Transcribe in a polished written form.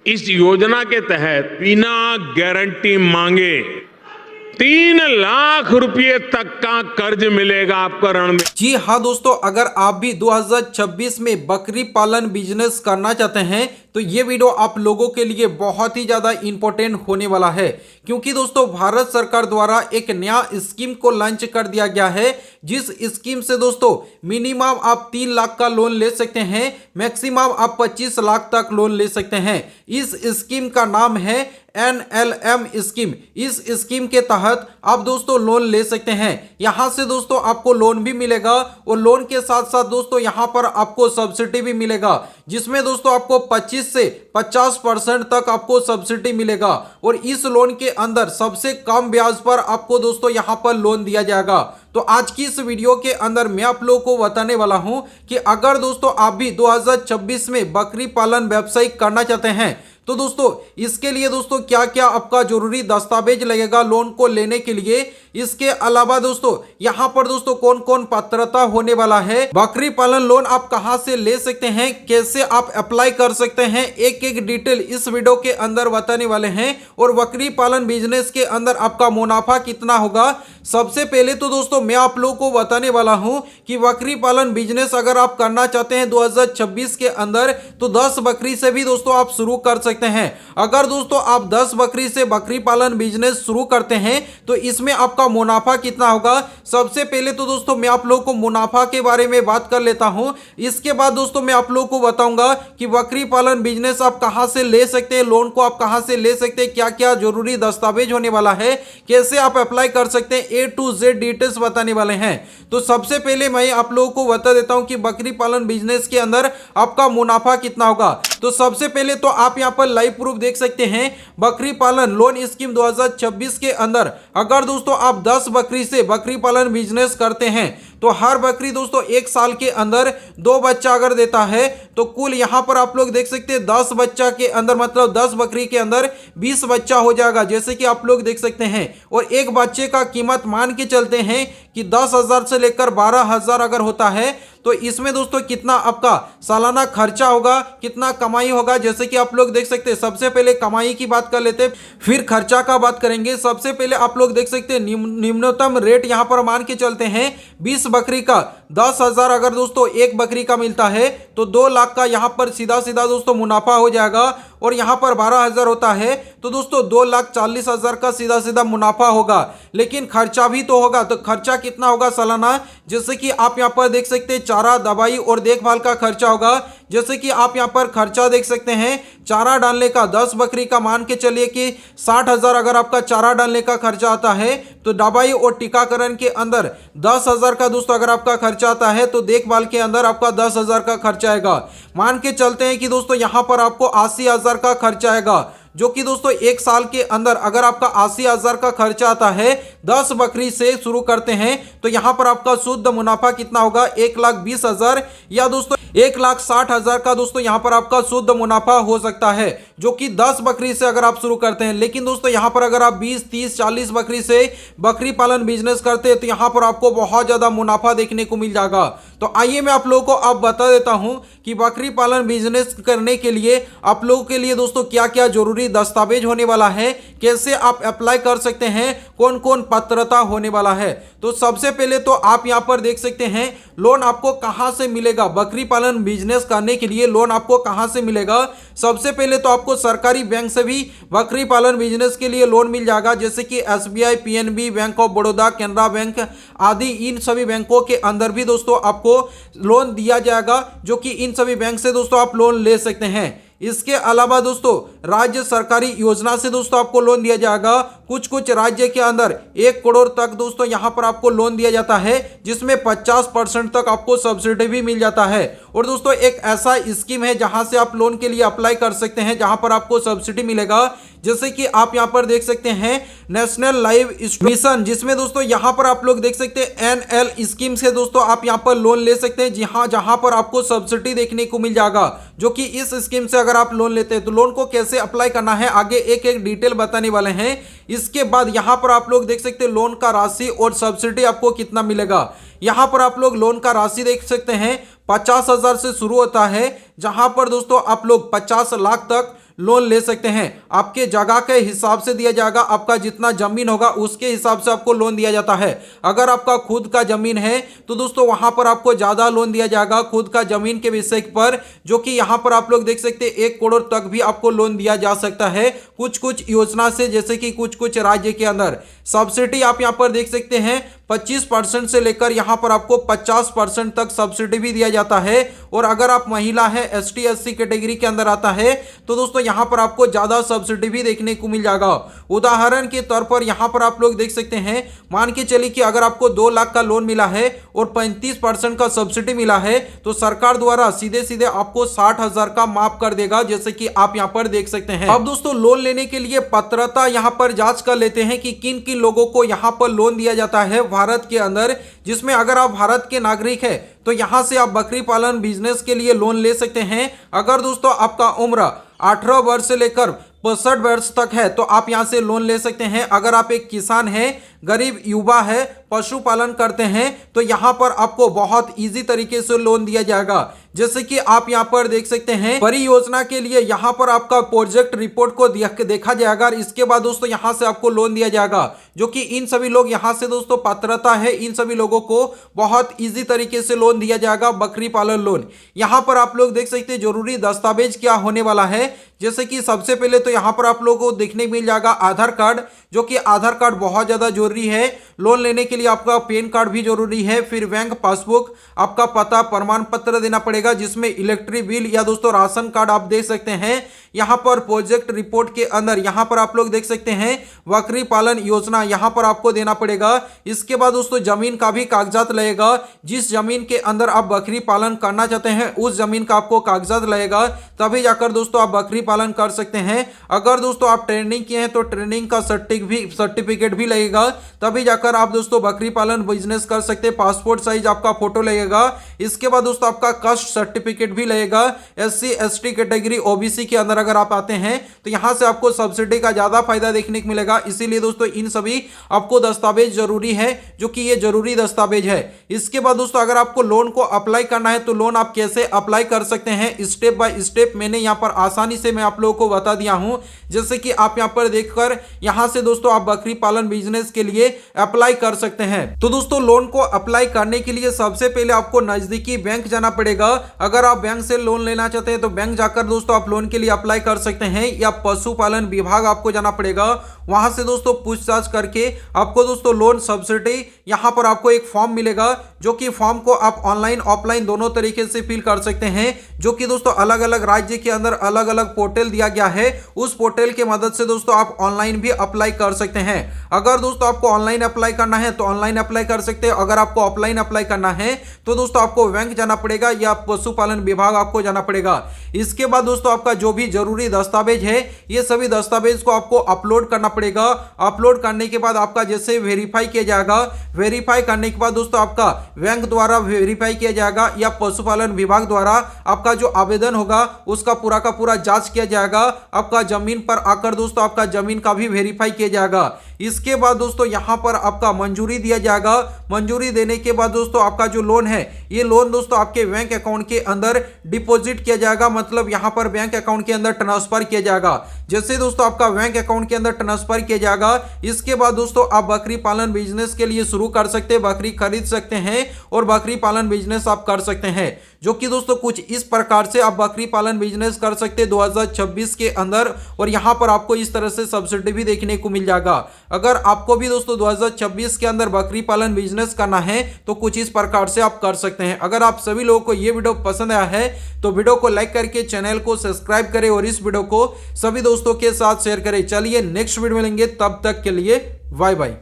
इस योजना के तहत बिना गारंटी मांगे 3 लाख रुपए तक का कर्ज मिलेगा आपको ऋण में। जी हाँ दोस्तों, अगर आप भी 2026 में बकरी पालन बिजनेस करना चाहते हैं तो ये वीडियो आप लोगों के लिए बहुत ही ज़्यादा इंपॉर्टेंट होने वाला है, क्योंकि दोस्तों भारत सरकार द्वारा एक नया स्कीम को लॉन्च कर दिया गया है, जिस स्कीम से दोस्तों मिनिमम आप 3 लाख का लोन ले सकते हैं, मैक्सिमम आप 25 लाख तक लोन ले सकते हैं। इस स्कीम का नाम है NLM स्कीम। इस स्कीम के तहत आप दोस्तों लोन ले सकते हैं। यहां से दोस्तों आपको लोन भी मिलेगा और लोन के साथ साथ दोस्तों यहां पर आपको सब्सिडी भी मिलेगा, जिसमें दोस्तों आपको 25 से 50% तक आपको सब्सिडी मिलेगा। और इस लोन के अंदर सबसे कम ब्याज पर आपको दोस्तों यहां पर लोन दिया जाएगा। तो आज की इस वीडियो के अंदर मैं आप लोगों को बताने वाला हूं कि अगर दोस्तों आप भी 2026 में बकरी पालन व्यवसाय करना चाहते हैं तो दोस्तों इसके लिए दोस्तों क्या क्या आपका जरूरी दस्तावेज लगेगा लोन को लेने के लिए। इसके अलावा दोस्तों यहाँ पर दोस्तों कौन कौन पात्रता होने वाला है, बकरी पालन लोन आप कहां से ले सकते हैं, कैसे आप अप्लाई कर सकते हैं, एक एक डिटेल इस वीडियो के अंदर बताने वाले हैं। और बकरी पालन बिजनेस के अंदर आपका मुनाफा कितना होगा, सबसे पहले तो दोस्तों मैं आप लोगों को बताने वाला हूं कि बकरी पालन बिजनेस अगर आप करना चाहते हैं 2026 के अंदर तो 10 बकरी से भी दोस्तों आप शुरू कर सकते हैं। अगर दोस्तों आप 10 बकरी से बकरी पालन बिजनेस शुरू करते हैं तो इसमें आपका मुनाफा कितना होगा। सबसे पहले तो दोस्तों मैं आप लोगों को मुनाफा के बारे में बात कर लेता हूं, इसके बाद दोस्तों मैं आप लोगों को बताऊंगा कि बकरी पालन बिजनेस आप कहां से ले सकते हैं, लोन को आप कहां से ले सकते हैं, क्या क्या जरूरी दस्तावेज होने वाला है, कैसे आप अप्लाई कर सकते हैं, A to Z डिटेल्स बताने वाले हैं। तो सबसे पहले मैं आप लोगों को बता देता हूं कि बकरी पालन बिजनेस के अंदर आपका मुनाफा कितना होगा। तो सबसे पहले तो आप यहां पर लाइव प्रूफ देख सकते हैं, बकरी पालन लोन स्कीम 2026 के अंदर अगर दोस्तों आप 10 बकरी से बकरी पालन बिजनेस करते हैं तो हर बकरी दोस्तों 1 साल के अंदर 2 बच्चा अगर देता है तो कुल यहां पर आप लोग देख सकते हैं 10 बच्चा के अंदर मतलब 10 बकरी के अंदर 20 बच्चा हो जाएगा, जैसे कि आप लोग देख सकते हैं। और एक बच्चे का कीमत मान के चलते हैं कि 10,000 से लेकर 12,000 अगर होता है तो इसमें दोस्तों कितना आपका सालाना खर्चा होगा, कितना कमाई होगा, जैसे कि आप लोग देख सकते हैं। सबसे पहले कमाई की बात कर लेते हैं, फिर खर्चा का बात करेंगे। सबसे पहले आप लोग देख सकते हैं निम्नतम रेट यहां पर मान के चलते हैं 20 बकरी का 10,000 अगर दोस्तों एक बकरी का मिलता है तो 2 लाख का यहां पर सीधा सीधा दोस्तों मुनाफा हो जाएगा। और यहां पर 12,000 होता है तो दोस्तों 2,40,000 का सीधा सीधा मुनाफा होगा। लेकिन खर्चा भी तो होगा, तो खर्चा कितना होगा सालाना, जैसे कि आप यहां पर देख सकते हैं चारा दवाई और देखभाल का खर्चा होगा। जैसे कि आप यहां पर खर्चा देख सकते हैं, चारा डालने का 10 बकरी का मान के चलिए कि 60,000 अगर आपका चारा डालने का खर्चा आता है तो दवाई और टीकाकरण के अंदर 10,000 का दोस्तों अगर आपका खर्चा आता है तो देखभाल के अंदर आपका 10,000 का खर्चा आएगा। मान के चलते हैं कि दोस्तों यहां पर आपको 80,000 का खर्चा आएगा, जो कि दोस्तों 1 साल के अंदर अगर आपका 80,000 का खर्चा आता है 10 बकरी से शुरू करते हैं तो यहां पर आपका शुद्ध मुनाफा कितना होगा 1,20,000 या दोस्तों 1,60,000 का दोस्तों यहां पर आपका शुद्ध मुनाफा हो सकता है, जो कि 10 बकरी से अगर आप शुरू करते हैं। लेकिन दोस्तों यहां पर अगर आप 20, 30, 40 बकरी से बकरी पालन बिजनेस करते हैं तो यहां पर आपको बहुत ज्यादा मुनाफा देखने को मिल जाएगा। तो आइए मैं आप लोगों को अब बता देता हूं कि बकरी पालन बिजनेस करने के लिए आप लोगों के लिए दोस्तों क्या क्या जरूरी दस्तावेज होने वाला है, कैसे आप अप्लाई कर सकते हैं, कौन कौन पात्रता होने वाला है। तो सबसे पहले तो आप यहां पर देख सकते हैं लोन आपको कहां से मिलेगा, बकरी पालन बिजनेस करने के लिए लोन आपको कहां से मिलेगा। सबसे पहले तो आपको सरकारी बैंक से भी बकरी पालन बिजनेस के लिए लोन मिल जाएगा, जैसे कि SBI, PNB, bank of Baroda, Canara bank आदि इन सभी बैंकों के अंदर भी दोस्तों आपको लोन दिया जाएगा, जो कि इन सभी बैंक से दोस्तों आप लोन ले सकते हैं। इसके अलावा दोस्तों राज्य सरकारी योजना से दोस्तों आपको लोन दिया जाएगा। कुछ कुछ राज्य के अंदर 1 करोड़ तक दोस्तों यहां पर आपको लोन दिया जाता है, जिसमें 50% तक आपको सब्सिडी भी मिल जाता है। और दोस्तों एक ऐसा स्कीम है जहां से आप लोन के लिए अप्लाई कर सकते हैं, जहां पर आपको सब्सिडी मिलेगा, जैसे कि आप यहां पर देख सकते हैं नेशनल लाइव मिशन, जिसमें दोस्तों यहां पर आप लोग देख सकते हैं NL स्कीम से दोस्तों आप यहां पर लोन ले सकते हैं, जहां पर आपको सब्सिडी देखने को मिल जाएगा, जो कि इस स्कीम से अगर आप लोन लेते हैं तो लोन को कैसे अप्लाई करना है आगे एक एक डिटेल बताने वाले हैं। इसके बाद यहां पर आप लोग देख सकते हैं लोन का राशि और सब्सिडी आपको कितना मिलेगा। यहां पर आप लोग लोन का राशि देख सकते हैं 50,000 से शुरू होता है, जहां पर दोस्तों आप लोग 50 लाख तक लोन ले सकते हैं। आपके जगह के हिसाब से दिया जाएगा, आपका जितना जमीन होगा उसके हिसाब से आपको लोन दिया जाता है। अगर आपका खुद का जमीन है तो दोस्तों वहां पर आपको ज्यादा लोन दिया जाएगा खुद का जमीन के विषय पर, जो कि यहां पर आप लोग देख सकते हैं 1 करोड़ तक भी आपको लोन दिया जा सकता है कुछ कुछ योजना से, जैसे कि कुछ कुछ राज्य के अंदर। सब्सिडी आप यहां पर देख सकते हैं 25% से लेकर यहां पर आपको 50% तक सब्सिडी भी दिया जाता है। और अगर आप महिला है, ST SC कैटेगरी के अंदर आता है तो दोस्तों यहां पर आपको ज्यादा सब्सिडी भी देखने को मिल जाएगा। उदाहरण के तौर पर यहां पर आप लोग देख सकते हैं, मान के चलिए कि अगर आपको 2 लाख का लोन मिला है और 35% का सब्सिडी मिला है तो सरकार द्वारा सीधे सीधे आपको 60,000 का माफ कर देगा, जैसे कि आप यहां पर देख सकते हैं। अब दोस्तों लोन लेने के लिए पात्रता यहां पर जांच कर लेते हैं कि किन किन लोगों को यहां पर लोन दिया जाता है भारत के अंदर, जिसमें अगर आप भारत के नागरिक है तो यहां से आप बकरी पालन बिजनेस के लिए लोन ले सकते हैं। अगर दोस्तों आपका उम्र 18 वर्ष से लेकर 65 वर्ष तक है तो आप यहां से लोन ले सकते हैं। अगर आप एक किसान है, गरीब युवा है, पशुपालन करते हैं तो यहां पर आपको बहुत इजी तरीके से लोन दिया जाएगा। जैसे कि आप यहां पर देख सकते हैं, परियोजना के लिए यहां पर आपका प्रोजेक्ट रिपोर्ट को देखा जाएगा। इसके बाद दोस्तों यहां से आपको लोन दिया जाएगा, जो कि इन सभी लोग यहां से दोस्तों पात्रता है, इन सभी लोगों को बहुत इजी तरीके से लोन दिया जाएगा, बकरी पालन लोन। यहां पर आप लोग देख सकते हैं जरूरी दस्तावेज क्या होने वाला है। जैसे कि सबसे पहले तो यहां पर आप लोगों को देखने मिल जाएगा आधार कार्ड, जो कि आधार कार्ड बहुत ज्यादा जरूरी है। लोन लेने के लिए आपका पैन कार्ड भी जरूरी है। फिर बैंक पासबुक, आपका पता प्रमाण पत्र देना पड़ेगा, जिसमें इलेक्ट्रिक बिल या दोस्तों राशन कार्ड आप दे सकते हैं। यहां पर प्रोजेक्ट रिपोर्ट के अंदर यहां पर आप लोग देख सकते हैं बकरी पालन योजना, यहां पर आपको देना पड़ेगा। इसके बाद दोस्तों जमीन का भी कागजात लगेगा, जिस जमीन के अंदर आप बकरी पालन करना चाहते हैं उस जमीन का आपको कागजात लगेगा, तभी जाकर दोस्तों आप बकरी पालन कर सकते हैं। अगर दोस्तों आप ट्रेनिंग किए हैं तो ट्रेनिंग का सर्टिफिकेट भी लगेगा, तभी जाकर आप दोस्तों बकरी पालन बिजनेस कर सकते हैं। पासपोर्ट साइज आपका फोटो लगेगा। इसके बाद दोस्तों आपका कास्ट सर्टिफिकेट भी लगेगा। SC ST कैटेगरी OBC के अंदर अगर आप आते हैं तो यहां से आपको सब्सिडी का ज्यादा फायदा देखने को मिलेगा। इसीलिए दोस्तों इन सभी आपको दस्तावेज जरूरी है, जो कि ये जरूरी दस्तावेज है। इसके बाद दोस्तों अगर आपको लोन को अप्लाई करना है तो लोन आप कैसे अप्लाई कर सकते हैं, स्टेप बाय स्टेप मैंने यहां पर आसानी से मैं आप लोगों को बता दिया हूं। जैसे कि आप यहां पर देखकर यहां से दोस्तों आप बकरी पालन बिजनेस के लिए अप्लाई कर सकते हैं। तो दोस्तों लोन को अप्लाई करने के लिए सबसे पहले आपको नजदीकी बैंक जाना पड़ेगा। अगर आप बैंक से लोन लेना चाहते हैं तो बैंक जाकर दोस्तों आप लोन के लिए अप्लाई कर सकते हैं, या पशुपालन विभाग आपको जाना पड़ेगा। वहां से दोस्तों पूछताछ करके आपको दोस्तों लोन सब्सिडी यहां पर आपको एक फॉर्म मिलेगा, जो कि फॉर्म को आप ऑनलाइन ऑफलाइन दोनों तरीके से फिल कर सकते हैं, जो कि दोस्तों अलग अलग राज्य के अंदर अलग अलग पोर्टल दिया गया है। उस पोर्टल के मदद से दोस्तों आप ऑनलाइन भी अप्लाई कर सकते हैं। अगर दोस्तों आपको ऑनलाइन अप्लाई करना है तो ऑनलाइन अप्लाई कर सकते हैं। अगर आपको ऑफलाइन अप्लाई करना है तो दोस्तों आपको बैंक जाना पड़ेगा या पशुपालन विभाग आपको जाना पड़ेगा। इसके बाद दोस्तों आपका जो भी जरूरी दस्तावेज है, ये सभी दस्तावेज को आपको अपलोड करना पड़ेगा। अपलोड करने के बाद आपका जैसे वेरीफाई किया जाएगा, वेरीफाई करने के बाद दोस्तों आपका बैंक द्वारा वेरीफाई किया जाएगा या पशुपालन विभाग द्वारा आपका जो आवेदन होगा उसका पूरा का पूरा जांच किया जाएगा। आपका जमीन पर आकर दोस्तों आपका जमीन का भी वेरीफाई किया जाएगा। इसके बाद दोस्तों यहां पर आपका मंजूरी दिया जाएगा। मंजूरी देने के बाद दोस्तों आपका जो लोन है, ये लोन दोस्तों आपके बैंक अकाउंट के अंदर डिपॉजिट किया जाएगा, मतलब यहां पर बैंक अकाउंट के अंदर ट्रांसफर किया जाएगा। जैसे दोस्तों आपका बैंक अकाउंट के अंदर ट्रांसफर किया जाएगा, इसके बाद दोस्तों आप बकरी पालन बिजनेस के लिए शुरू कर सकते हैं, बकरी खरीद सकते हैं और बकरी पालन बिजनेस आप कर सकते हैं, जो कि दोस्तों कुछ इस प्रकार से आप बकरी पालन बिजनेस कर सकते हैं 2026 के अंदर। और यहां पर आपको इस तरह से सब्सिडी भी देखने को मिल जाएगा। अगर आपको भी दोस्तों 2026 के अंदर बकरी पालन बिजनेस करना है तो कुछ इस प्रकार से आप कर सकते हैं। अगर आप सभी लोगों को ये वीडियो पसंद आया है तो वीडियो को लाइक करके चैनल को सब्सक्राइब करें और इस वीडियो को सभी दोस्तों के साथ शेयर करें। चलिए नेक्स्ट वीडियो मिलेंगे, तब तक के लिए बाय बाय।